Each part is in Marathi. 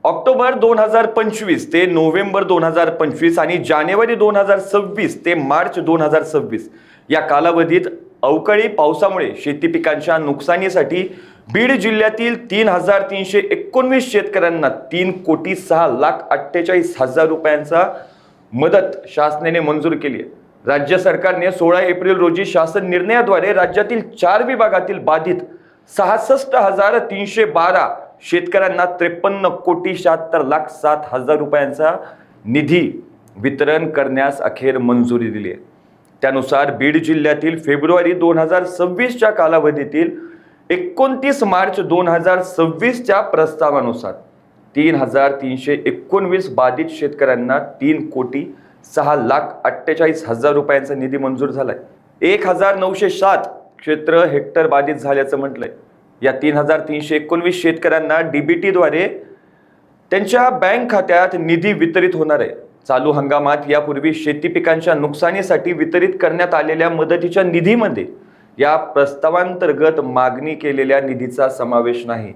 ऑक्टोबर 2025 ते नोव्हेंबर 2025 आणि जानेवारी 2026 ते मार्च 2026 या कालावधीत अवकाळी पावसामुळे शेती पिकांच्या नुकसानीसाठी बीड जिल्ह्यातील 3,319 शेतकऱ्यांना 3,06,48,000 रुपयांचा मदत शासनाने मंजूर केली आहे। राज्य सरकारने 16 एप्रिल रोजी शासन निर्णयाद्वारे राज्यातील 4 विभागातील बाधित 66,312 शेतकऱ्यांना 53,76,07,000 रुपयांचा निधी वितरण करण्यास अखेर मंजुरी दिली आहे। त्यानुसार बीड जिल्ह्यातील फेब्रुवारी 2026 च्या कालावधीतील 29 मार्च 2026 च्या प्रस्तावानुसार 3,319 बाधित शेतकऱ्यांना 3,06,48,000 रुपयांचा निधी मंजूर झालाय। 1,907 क्षेत्र हेक्टर बाधित झाल्याचं म्हटलंय। या 3,319 शेतकऱ्यांना डीबीटी द्वारे त्यांच्या बँक खात्यात निधी वितरित होणार आहे। चालू हंगामात यापूर्वी शेती पिकांच्या नुकसानीसाठी वितरित करण्यात आलेल्या मदतीच्या निधीमध्ये या प्रस्तावांतर्गत मागणी केलेल्या निधीचा समावेश नाही।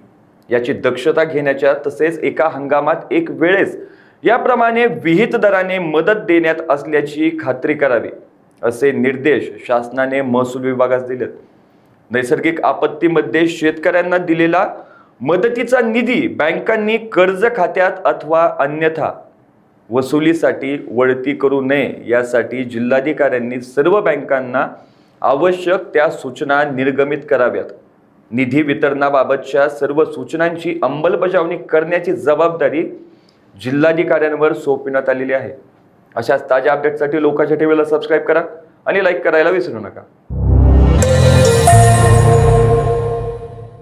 याची दक्षता घेण्याच्या तसेच एका हंगामात एक वेळेस याप्रमाणे विहित दराने मदत देण्यात असल्याची खात्री करावी असे निर्देश शासनाने महसूल विभागास दिलेत। नैसर्गिक आपत्तीमध्ये शेतकऱ्यांना दिलेला मदतीचा निधी बँकांनी कर्ज खात्यात अथवा अन्यथा वसुलीसाठी वळती करू नये यासाठी जिल्हाधिकाऱ्यांनी सर्व बँकांना आवश्यक त्या सूचना निर्गमित कराव्यात। निधी वितरणाबाबतच्या सर्व सूचनांची अंमलबजावणी करण्याची जबाबदारी जिल्हाधिकाऱ्यांवर सोपविण्यात आलेली आहे। अशाच ताज्या अपडेटसाठी लोकांच्या टीव्हीला सबस्क्राइब करा आणि लाईक करायला विसरू नका।